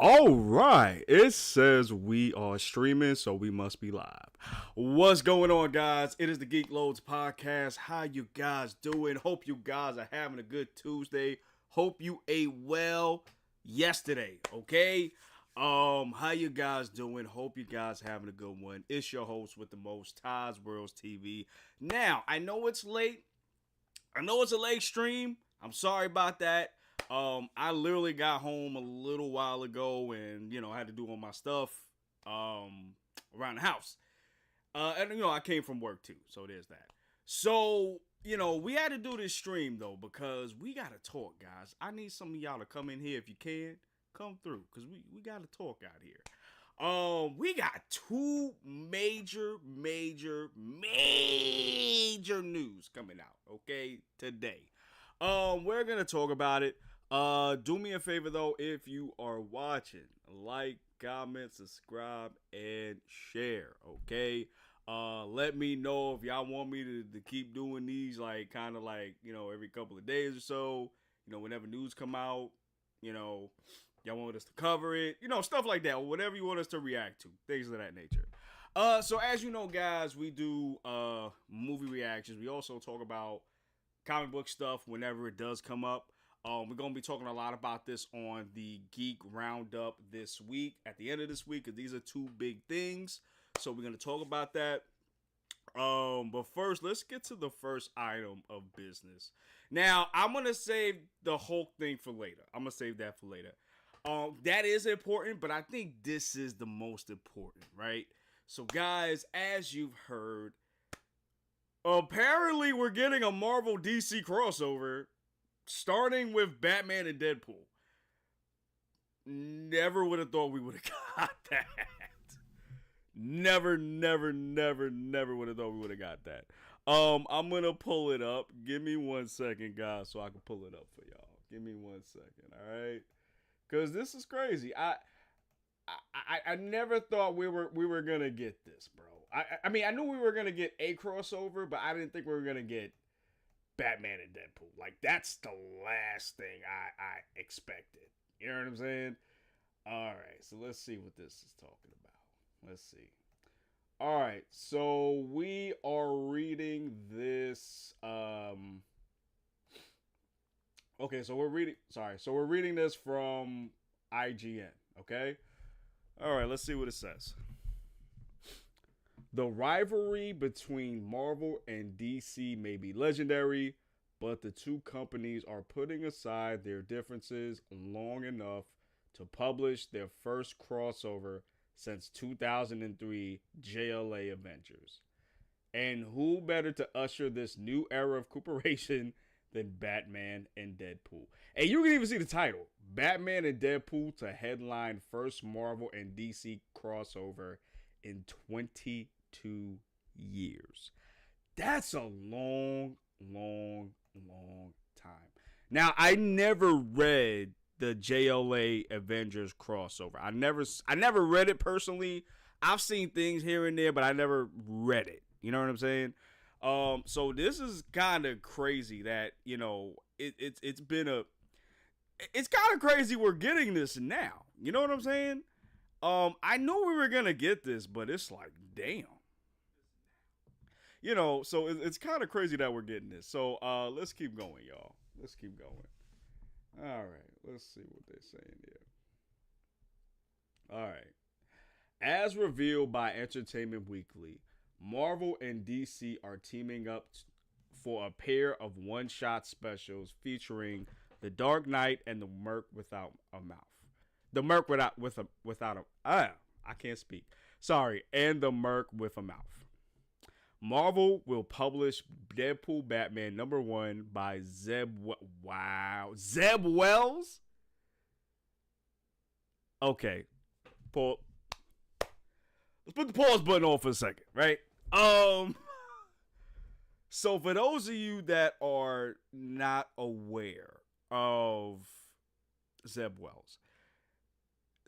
All right, it says we are streaming, so we must be live. What's going on, guys? It is the Geek Loads podcast. How you guys doing? Hope you guys are having a good Tuesday. Hope you ate well yesterday. Okay, how you guys doing? Hope you guys having a good one. It's your host with the most, Ty's Worlds TV. Now I know it's late. I know it's a late stream. I'm sorry about that. I literally got home a little while ago, and I had to do all my stuff around the house. And I came from work too, so there's that. So we had to do this stream though because we gotta talk, guys. I need some of y'all to come in here if you can. Come through, cause we gotta talk out here. We got two major news coming out, okay, today. We're gonna talk about it. Do me a favor though, if you are watching, like, comment, subscribe, and share, okay? Let me know if y'all want me to keep doing these, like, kind of like, every couple of days or so, whenever news come out, y'all want us to cover it, stuff like that, or whatever you want us to react to, things of that nature. So as you know, guys, we do movie reactions. We also talk about comic book stuff whenever it does come up. We're going to be talking a lot about this on the Geek Roundup this week, at the end of this week, because these are two big things. So we're going to talk about that. But first, let's get to the first item of business. Now, I'm going to save the Hulk thing for later. I'm going to save that for later. That is important, but I think this is the most important, right? So, guys, as you've heard, apparently we're getting a Marvel DC crossover starting with Batman and Deadpool. Never would have thought we would have got that. Never would have thought we would have got that. I'm going to pull it up. Give me 1 second, guys, so I can pull it up for y'all. Give me 1 second, all right? Because this is crazy. I never thought we were going to get this, bro. I mean, I knew we were going to get a crossover, but I didn't think we were going to get Batman and Deadpool. Like, that's the last thing I expected. You know what I'm saying? All right, so let's see what this is talking about. Let's see. All right, so we are reading this. Okay, so we're reading this from IGN. Okay. All right, let's see what it says. The rivalry between Marvel and DC may be legendary, but the two companies are putting aside their differences long enough to publish their first crossover since 2003 JLA Avengers. And who better to usher this new era of cooperation than Batman and Deadpool? And you can even see the title, Batman and Deadpool to headline first Marvel and DC crossover in 22 years. That's a long time. Now, I never read the JLA Avengers crossover. I never read it personally. I've seen things here and there, but I never read it. You know what I'm saying? So this is kind of crazy that, it's kind of crazy we're getting this now. You know what I'm saying? I knew we were gonna get this, but it's like, damn. So it's kind of crazy that we're getting this. So let's keep going, y'all. Let's keep going. All right, let's see what they're saying here. All right. As revealed by Entertainment Weekly, Marvel and DC are teaming up for a pair of one-shot specials featuring the Dark Knight and the Merc without a mouth. The Merc I can't speak. Sorry, and the Merc with a mouth. Marvel will publish Deadpool Batman #1 by Zeb Wells? Okay. Let's put the pause button on for a second, right? So for those of you that are not aware of Zeb Wells.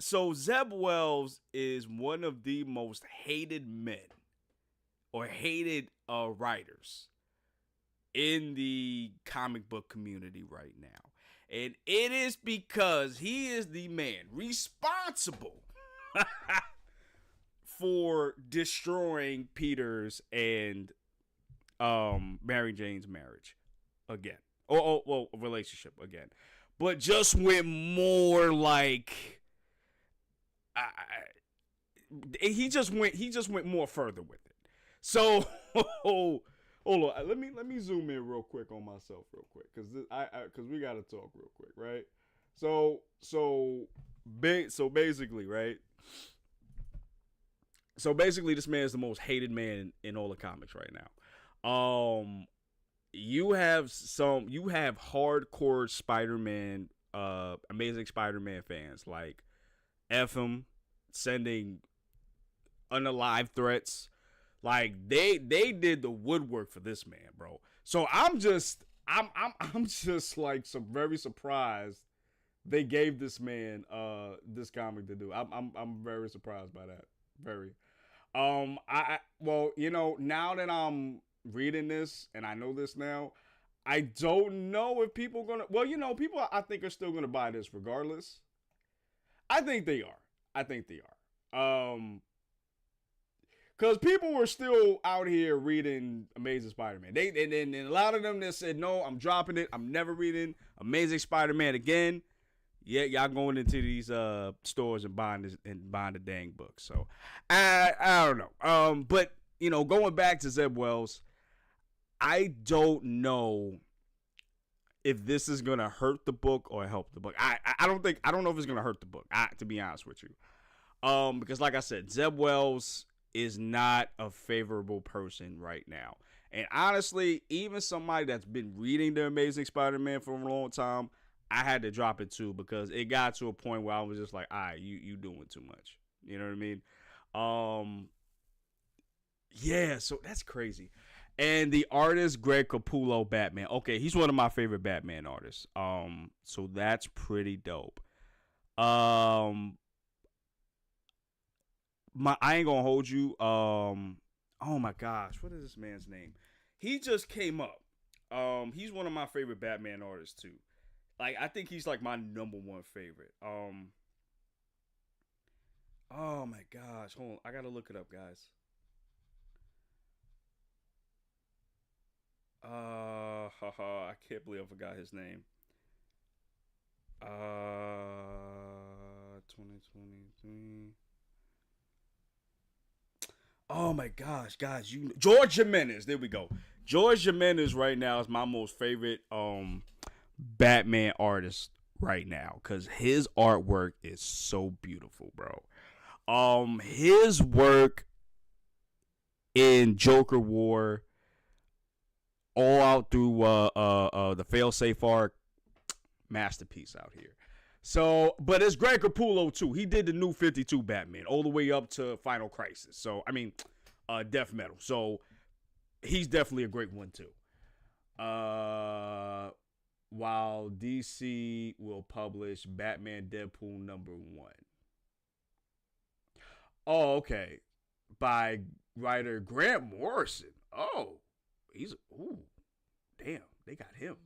So Zeb Wells is one of the most hated men or hated writers in the comic book community right now. And it is because he is the man responsible for destroying Peter's and Mary Jane's marriage again. Well, relationship again. But just went more like he just went more further with it. So hold on, let me zoom in real quick on myself real quick because we gotta talk real quick, right? So basically, right? So basically, this man is the most hated man in all the comics right now. You have hardcore Spider-Man, Amazing Spider-Man fans like F him, sending unalive threats. Like they did the woodwork for this man, bro. So I'm just like very surprised they gave this man this comic to do. I'm very surprised by that. Very. Well, now that I'm reading this and I know this now, I don't know if people gonna. Well, people I think are still gonna buy this regardless. I think they are. Because people were still out here reading Amazing Spider-Man. And a lot of them that said, no, I'm dropping it. I'm never reading Amazing Spider-Man again. Yeah, y'all going into these stores and buying the dang book. So I don't know. But going back to Zeb Wells, I don't know if this is gonna hurt the book or help the book. I don't know if it's gonna hurt the book. To be honest with you, because like I said, Zeb Wells is not a favorable person right now. And honestly, even somebody that's been reading The Amazing Spider-Man for a long time, I had to drop it too because it got to a point where I was just like, all right, you doing too much. You know what I mean? Yeah, so that's crazy. And the artist, Greg Capullo, Batman. Okay, he's one of my favorite Batman artists. So that's pretty dope. I ain't gonna hold you. Oh my gosh, what is this man's name? He just came up. He's one of my favorite Batman artists too. Like, I think he's like my number one favorite. Oh my gosh, hold on, I gotta look it up, guys. I can't believe I forgot his name. 2023. Oh my gosh, guys, George Jimenez. There we go. George Jimenez right now is my most favorite Batman artist right now because his artwork is so beautiful, bro. His work in Joker War, all out through the failsafe arc, masterpiece out here. So, but it's Greg Capullo too. He did the new 52 Batman all the way up to Final Crisis. So, I mean, Death Metal. So, he's definitely a great one too. While DC will publish Batman Deadpool #1. Oh, okay. By writer Grant Morrison. Oh, damn, they got him.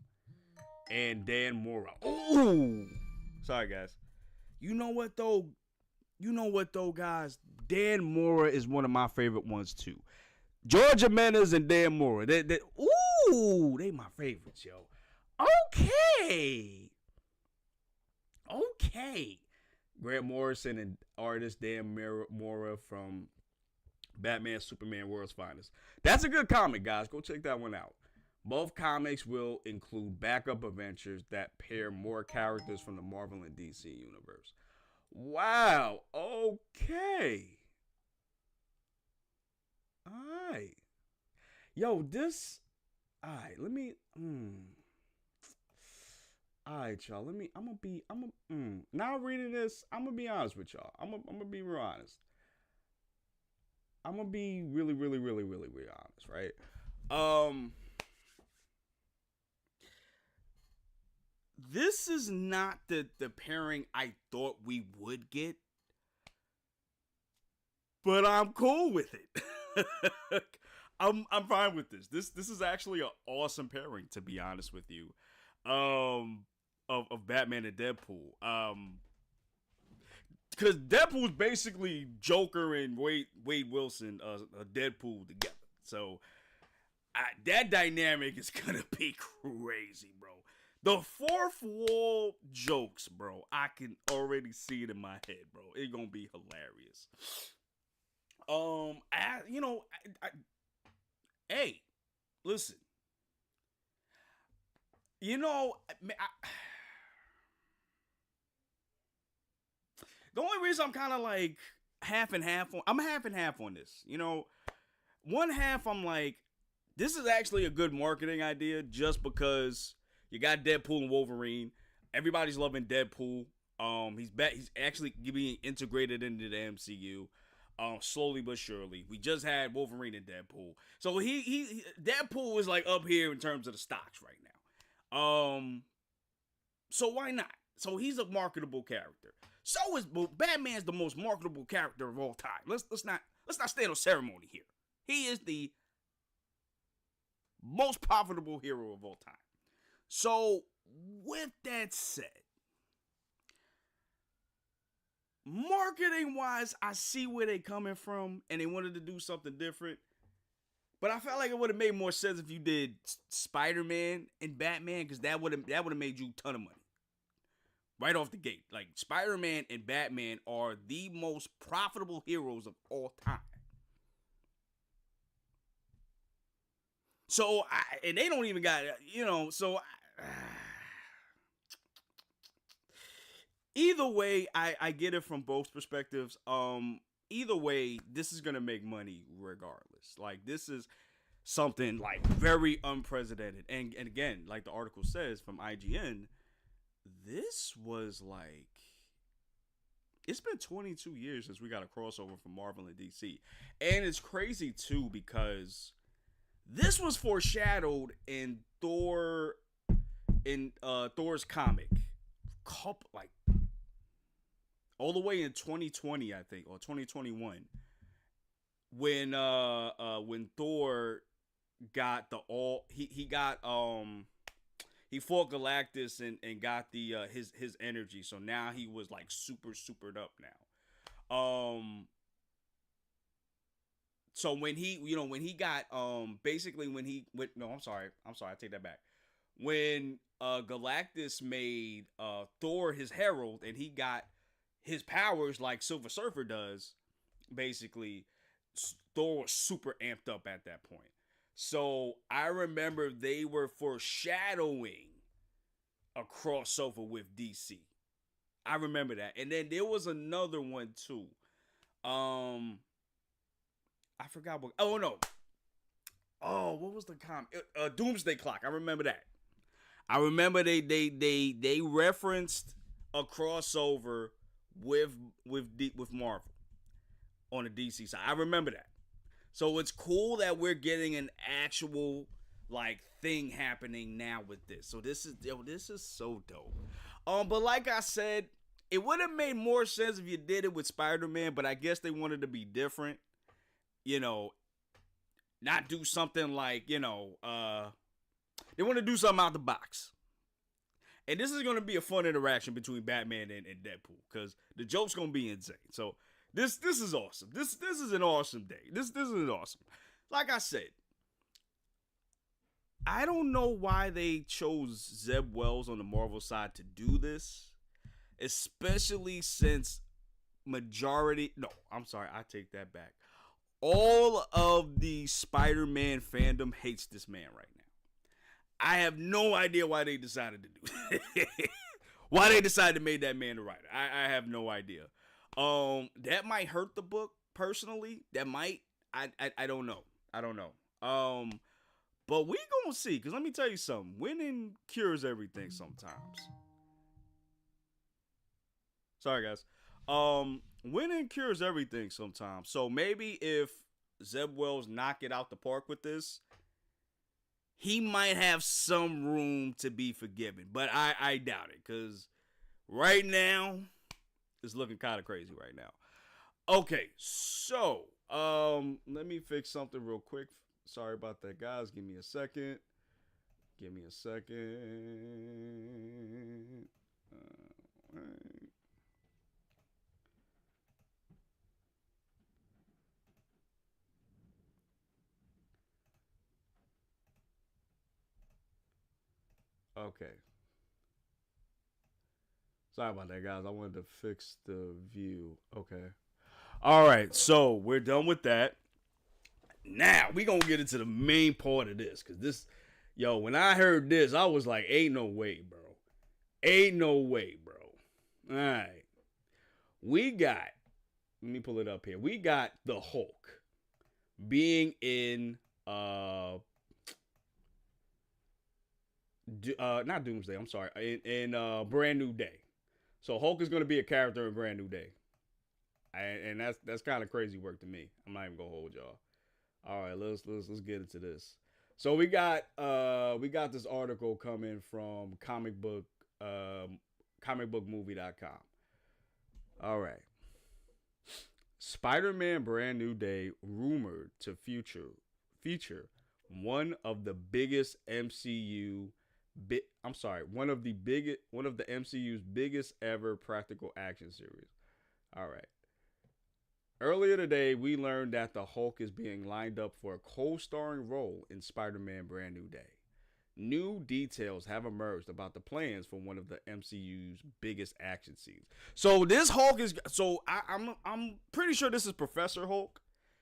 And Dan Mora. Ooh. Sorry, guys. You know what, though, guys? Dan Mora is one of my favorite ones, too. George Jimenez and Dan Mora. They my favorites, yo. Okay. Grant Morrison and artist Dan Mora from Batman, Superman, World's Finest. That's a good comic, guys. Go check that one out. Both comics will include backup adventures that pair more characters from the Marvel and DC universe. Wow. Okay. All right. Yo, this. All right. Let me. All right, y'all. Now reading this, I'm gonna be honest with y'all. I'm gonna be real honest. I'm gonna be really, really, really, really, really honest, right? This is not the pairing I thought we would get, but I'm cool with it. I'm fine with this. This is actually an awesome pairing, to be honest with you. of Batman and Deadpool. Because Deadpool's basically Joker and Wade Wilson, Deadpool together. So that dynamic is gonna be crazy, bro. The fourth wall jokes, bro. I can already see it in my head, bro. It's gonna be hilarious. Hey, listen. You know, the only reason I'm kind of like half and half on, I'm half and half on this. You know, one half I'm like, this is actually a good marketing idea just because you got Deadpool and Wolverine. Everybody's loving Deadpool. He's actually being integrated into the MCU. Slowly but surely. We just had Wolverine and Deadpool. So Deadpool is like up here in terms of the stocks right now. So why not? So he's a marketable character. So is Batman's the most marketable character of all time. Let's not stand on ceremony here. He is the most profitable hero of all time. So with that said, marketing wise, I see where they're coming from, and they wanted to do something different. But I felt like it would have made more sense if you did Spider-Man and Batman, because that would have made you a ton of money right off the gate. Like, Spider-Man and Batman are the most profitable heroes of all time. So, and they don't even got, either way, I get it from both perspectives. Either way, this is going to make money regardless. Like, this is something, like, very unprecedented. And again, like the article says from IGN, this was, like, it's been 22 years since we got a crossover from Marvel and DC. And it's crazy, too, because this was foreshadowed in Thor's comic. Like, all the way in 2020, I think, or 2021, when Thor got he fought Galactus and got the his energy, so now he was like supered up now. So when he got basically when he went, no, I'm sorry, I take that back. When Galactus made Thor his herald and he got his powers like Silver Surfer does, basically, Thor was super amped up at that point. So I remember they were foreshadowing a crossover with DC. I remember that. And then there was another one too. I forgot what. Oh no. Oh, what was the comic? Doomsday Clock. I remember that. I remember they referenced a crossover with Marvel on the DC side. I remember that. So it's cool that we're getting an actual like thing happening now with this. So this is so dope. But like I said, it would have made more sense if you did it with Spider-Man, but I guess they wanted to be different. You know, not do something like, they want to do something out the box. And this is going to be a fun interaction between Batman and Deadpool, because the joke's going to be insane. So this is awesome. This is an awesome day. This is awesome. Like I said, I don't know why they chose Zeb Wells on the Marvel side to do this, especially since I take that back. All of the Spider-Man fandom hates this man right now. I have no idea why they decided to do it. Why they decided to make that man the writer. I have no idea. That might hurt the book personally. That might. I don't know. But we gonna see. Because let me tell you something. Winning cures everything sometimes. Sorry, guys. Winning cures everything sometimes. So maybe if Zeb Wells knock it out the park with this, he might have some room to be forgiven. But I doubt it. Because right now, it's looking kind of crazy right now. Okay, so let me fix something real quick. Sorry about that, guys. Give me a second. Give me a second. Right. Okay. Sorry about that, guys. I wanted to fix the view. Okay. All right. So we're done with that. Now we gonna get into the main part of this, cause this, yo, when I heard this, I was like, "Ain't no way, bro. Ain't no way, bro." All right. We got. Let me pull it up here. We got the Hulk being in not Doomsday. I'm sorry. In Brand New Day. So Hulk is gonna be a character in Brand New Day. And that's kind of crazy work to me. I'm not even gonna hold y'all. All right, let's get into this. So we got this article coming from comicbookmovie.com. All right. Spider-Man Brand New Day rumored to feature one of the biggest MCU I'm sorry, one of the MCU's biggest ever practical action series. All right. Earlier today, we learned that the Hulk is being lined up for a co-starring role in Spider-Man Brand New Day. New details have emerged about the plans for one of the MCU's biggest action scenes. So this Hulk is I'm pretty sure this is Professor Hulk,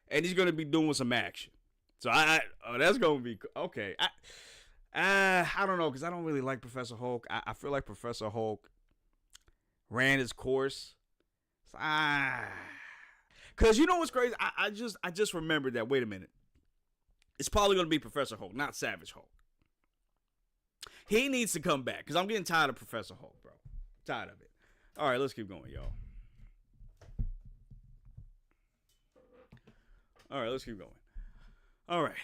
and he's gonna be doing some action. So that's gonna be okay. I don't know because I don't really like Professor Hulk. I feel like Professor Hulk ran his course. So, Cause you know what's crazy? I just remembered that. Wait a minute. It's probably gonna be Professor Hulk, not Savage Hulk. He needs to come back because I'm getting tired of Professor Hulk, bro. Tired of it. All right, let's keep going, y'all. All right, let's keep going. All right.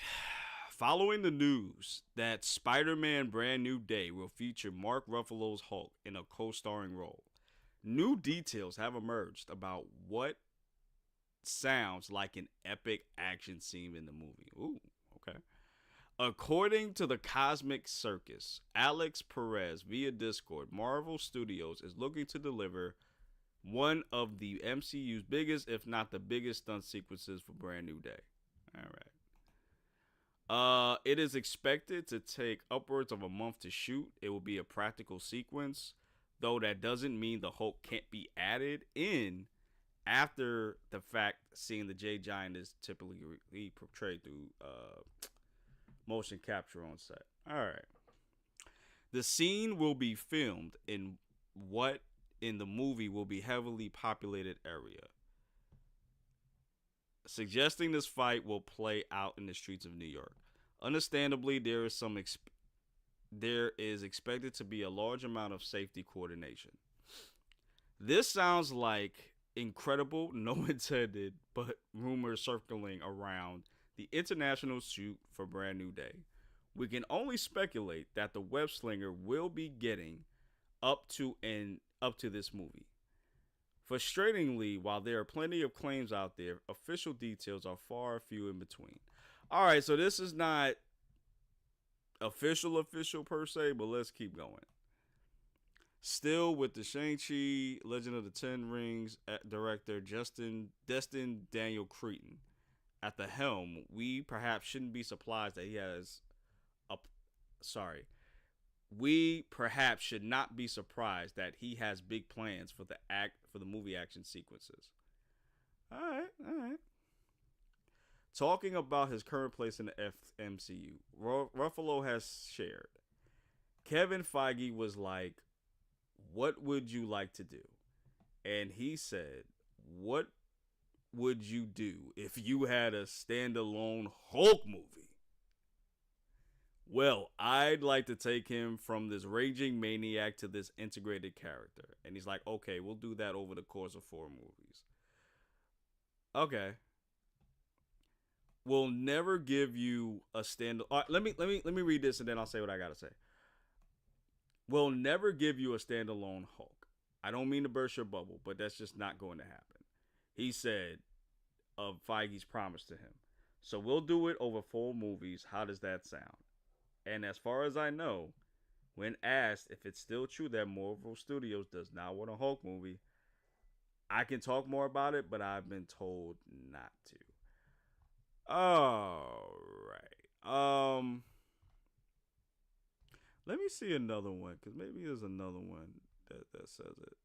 Following the news that Spider-Man Brand New Day will feature Mark Ruffalo's Hulk in a co-starring role, new details have emerged about what sounds like an epic action scene in the movie. Ooh, okay. According to the Cosmic Circus, Alex Perez via Discord, Marvel Studios is looking to deliver one of the MCU's biggest, if not the biggest, stunt sequences for Brand New Day. All right. It is expected to take upwards of a month to shoot. It will be a practical sequence, though that doesn't mean the Hulk can't be added in after the fact. Seeing the J Giant is typically portrayed through motion capture on set. All right. The scene will be filmed in what in the movie will be heavily populated area, suggesting this fight will play out in the streets of New York. Understandably, there is expected to be a large amount of safety coordination. This sounds like incredible, no intended, but rumors circling around the international shoot for Brand New Day. We can only speculate that the web slinger will be getting up to this movie. Frustratingly, while there are plenty of claims out there, official details are far few in between. All right, so this is not official per se, but let's keep going. Still with the Shang-Chi Legend of the Ten Rings director Destin Daniel Cretton at the helm, we perhaps shouldn't be surprised that he has a sorry. We perhaps should not be surprised that he has big plans for the movie action sequences. All right, all right. Talking about his current place in the MCU, Ruffalo has shared. Kevin Feige was like, "What would you like to do?" And he said, "What would you do if you had a standalone Hulk movie?" Well, I'd like to take him from this raging maniac to this integrated character. And he's like, "Okay, we'll do that over the course of 4 movies." Okay. We'll never give you a stand. Let me read this and then I'll say what I gotta say. We'll never give you a standalone Hulk. I don't mean to burst your bubble, but that's just not going to happen. He said of Feige's promise to him. So we'll do it over 4 movies. How does that sound? And as far as I know, when asked if it's still true that Marvel Studios does not want a Hulk movie, I can talk more about it, but I've been told not to. All right. Let me see another one because maybe there's another one that says it.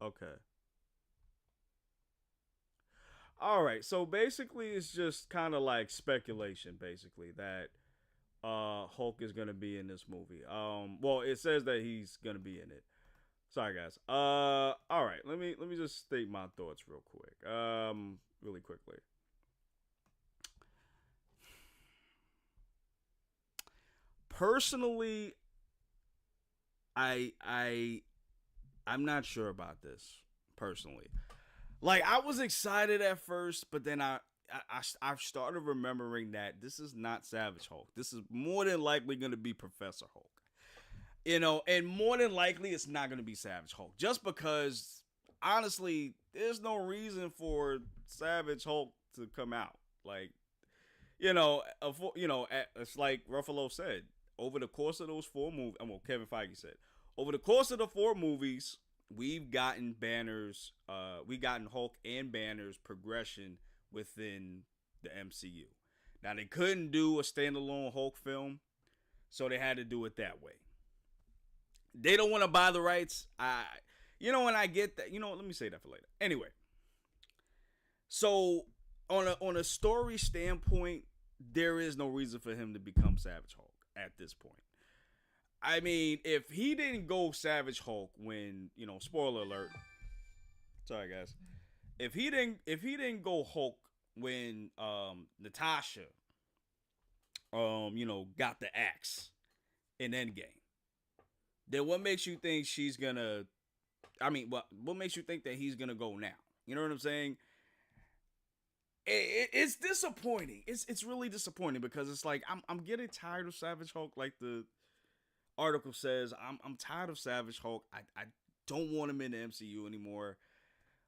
Okay. All right. So basically, it's just kind of like speculation, basically that Hulk is gonna be in this movie. Well, it says that he's gonna be in it. Sorry, guys. All right. Let me just state my thoughts real quick. Really quickly. Personally, I I'm not sure about this. Personally, like I was excited at first, but then I've started remembering that this is not Savage Hulk. This is more than likely going to be Professor Hulk. And more than likely it's not going to be Savage Hulk, just because honestly, there's no reason for Savage Hulk to come out. Like, it's like Ruffalo said. Over the course of those 4 movies, well, Kevin Feige said, over the course of the 4 movies, we've gotten banners, we've gotten Hulk and banners progression within the MCU. Now they couldn't do a standalone Hulk film, so they had to do it that way. They don't want to buy the rights. And I get that. Let me say that for later. Anyway, so on a story standpoint, there is no reason for him to become Savage Hulk at this point. I mean, if he didn't go Savage Hulk when, spoiler alert. Sorry guys. If he didn't go Hulk when Natasha got the axe in Endgame, then what makes you think she's gonna what makes you think that he's gonna go now? You know what I'm saying? It's disappointing. It's really disappointing because it's like I'm getting tired of Savage Hulk. Like the article says, I'm tired of Savage Hulk. I don't want him in the MCU anymore.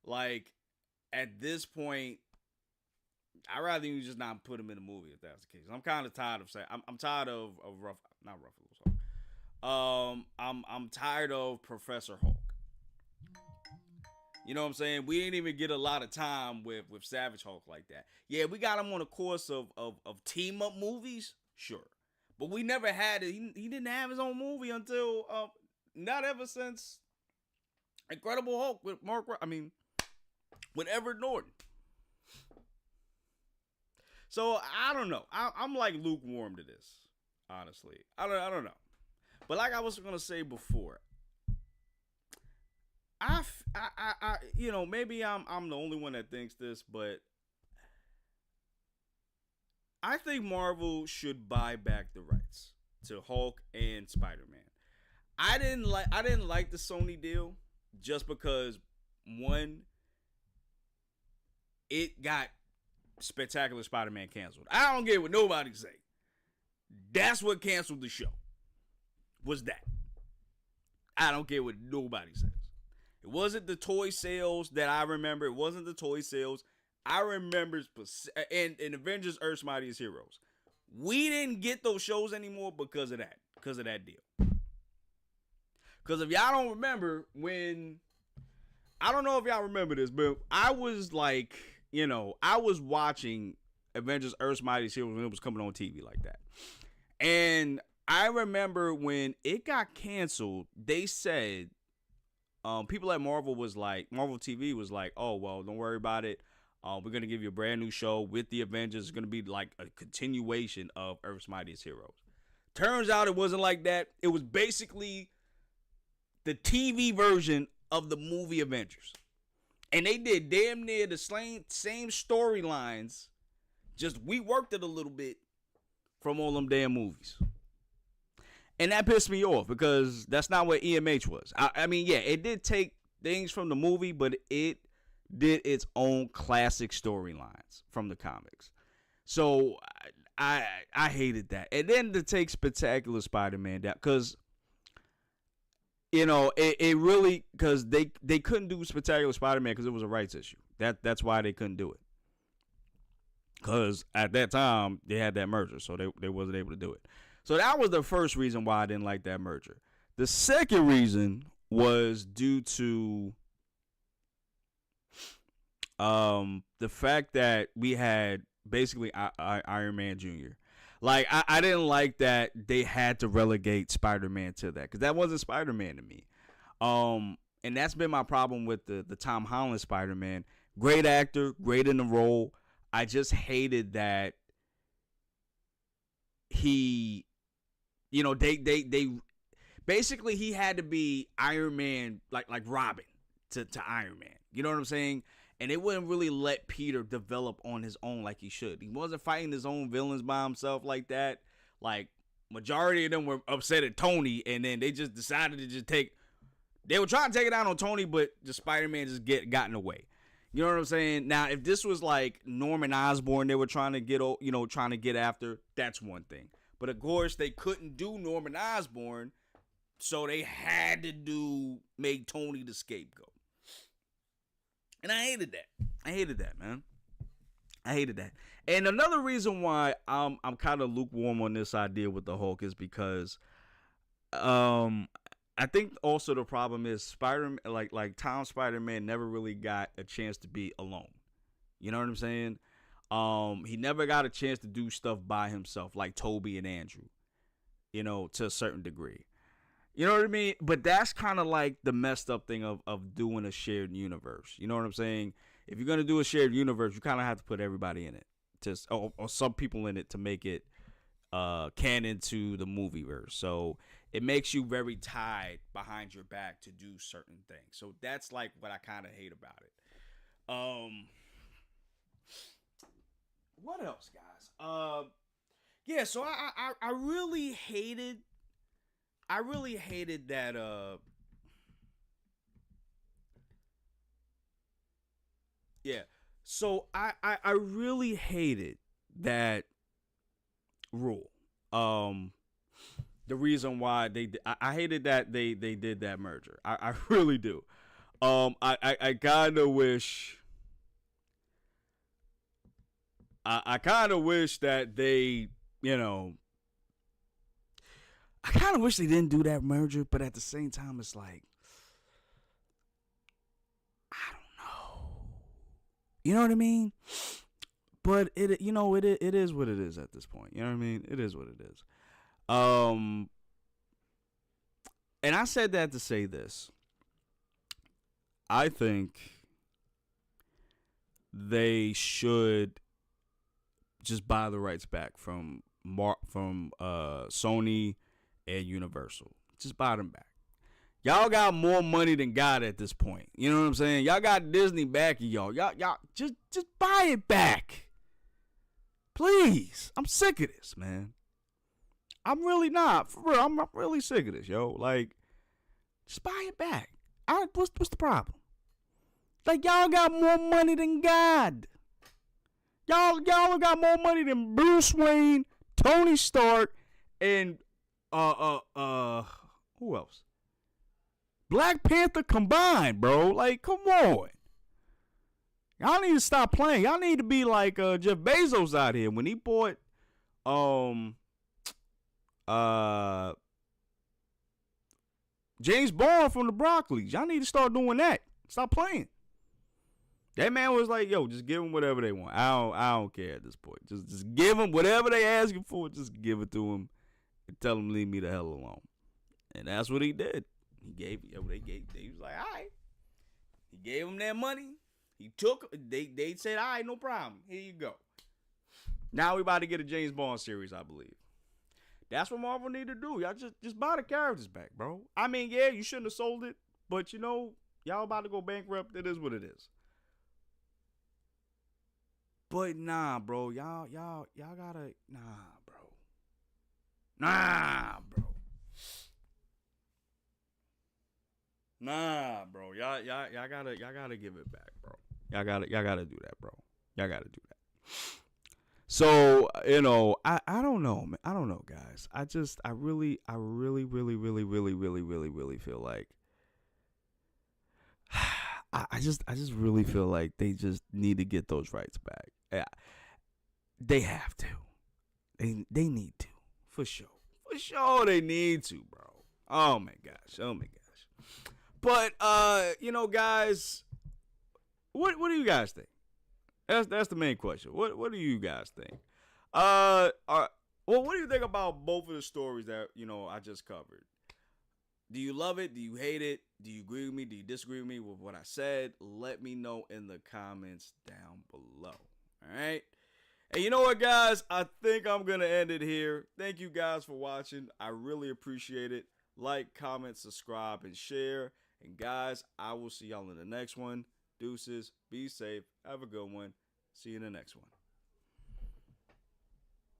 Like at this point, I'd rather you just not put him in a movie if that's the case. I'm kind of tired of I'm tired of not Ruffalo. I'm tired of Professor Hulk. You know what I'm saying? We didn't even get a lot of time with Savage Hulk like that. Yeah, we got him on a course of team up movies, sure, but we never had it. He didn't have his own movie until not ever since Incredible Hulk with with Edward Norton. So I don't know. I'm like lukewarm to this, honestly. I don't know. But like I was gonna say before, maybe I'm the only one that thinks this, but I think Marvel should buy back the rights to Hulk and Spider-Man. I didn't like the Sony deal just because one, it got Spectacular Spider-Man canceled. I don't care what nobody say. That's what canceled the show. Was that. I don't care what nobody says. It wasn't the toy sales that I remember. It wasn't the toy sales. I remember and Avengers Earth's Mightiest Heroes. We didn't get those shows anymore because of that. Because of that deal. Because if y'all don't remember I don't know if y'all remember this, but I was like, I was watching Avengers Earth's Mightiest Heroes when it was coming on TV like that. And I remember when it got canceled, they said, people at Marvel TV was like, oh, well, don't worry about it. We're going to give you a brand new show with the Avengers. It's going to be like a continuation of Earth's Mightiest Heroes. Turns out it wasn't like that. It was basically the TV version of the movie Avengers. And they did damn near the same storylines. Just we worked it a little bit from all them damn movies. And that pissed me off because that's not what EMH was. I mean, yeah, it did take things from the movie, but it did its own classic storylines from the comics. So I hated that. And then to take Spectacular Spider-Man down, because it really, because they couldn't do Spectacular Spider-Man because it was a rights issue. That's why they couldn't do it. because at that time they had that merger, so they wasn't able to do it. So that was the first reason why I didn't like that merger. The second reason was due to the fact that we had basically Iron Man Jr. Like I didn't like that they had to relegate Spider-Man to that, because that wasn't Spider-Man to me. And that's been my problem with the Tom Holland Spider-Man. Great actor, great in the role. I just hated that he, they basically he had to be Iron Man, like Robin to Iron Man. You know what I'm saying? And they wouldn't really let Peter develop on his own like he should. He wasn't fighting his own villains by himself like that. Like, majority of them were upset at Tony, and then they just decided to just they were trying to take it out on Tony, but the Spider-Man just got in the way. You know what I'm saying? Now, if this was like Norman Osborn they were trying to get after, that's one thing. But of course, they couldn't do Norman Osborn, so they had to make Tony the scapegoat. And I hated that, man. I hated that. And another reason why I'm kind of lukewarm on this idea with the Hulk is because I think also the problem is Spider-Man, like Tom Spider-Man never really got a chance to be alone. You know what I'm saying? He never got a chance to do stuff by himself like Toby and Andrew, to a certain degree. You know what I mean? But that's kind of like the messed up thing of doing a shared universe. You know what I'm saying? If you're going to do a shared universe, you kind of have to put everybody in it, or some people in it to make it canon to the movieverse. So it makes you very tied behind your back to do certain things. So that's like what I kind of hate about it. What else, guys? Yeah, so I really hated that yeah. So I really hated that rule. The reason why I hated that they did that merger. I really do. I kind of wish I kind of wish that they, I kind of wish they didn't do that merger, but at the same time, it's like, I don't know. You know what I mean? But it is what it is at this point. You know what I mean? It is what it is. And I said that to say this. I think they should just buy the rights back from Sony and Universal. Just buy them back. Y'all got more money than God at this point. You know what I'm saying? Y'all got Disney backing y'all. Y'all just buy it back. Please. I'm sick of this, man. I'm really not. For real, I'm really sick of this, yo. Like, just buy it back. What's the problem? Like, y'all got more money than God. Y'all got more money than Bruce Wayne, Tony Stark, and who else? Black Panther combined, bro. Like, come on. Y'all need to stop playing. Y'all need to be like Jeff Bezos out here when he bought James Bond from the Broccoli's. Y'all need to start doing that. Stop playing. That man was like, yo, just give them whatever they want. I don't care at this point. Just give them whatever they asking for. Just give it to them and tell them leave me the hell alone. And that's what he did. They was like, all right. He gave them their money. He took, they said, all right, no problem. Here you go. Now we about to get a James Bond series, I believe. That's what Marvel need to do. Y'all just buy the characters back, bro. I mean, yeah, you shouldn't have sold it, but y'all about to go bankrupt. It is what it is. But nah, bro. Y'all gotta, bro. Nah, bro. Y'all gotta give it back, bro. Y'all gotta do that, bro. Y'all gotta do that. So, I don't know, man. I don't know, guys. I really feel like I just really feel like they just need to get those rights back. they have to. They need to. For sure. For sure they need to, bro. Oh my gosh. Oh my gosh. But guys, what do you guys think? That's the main question. What do you guys think? What do you think about both of the stories that I just covered? Do you love it? Do you hate it? Do you agree with me? Do you disagree with me with what I said? Let me know in the comments down below. All right. And you know what, guys? I think I'm going to end it here. Thank you guys for watching. I really appreciate it. Like, comment, subscribe, and share. And guys, I will see y'all in the next one. Deuces. Be safe. Have a good one. See you in the next one.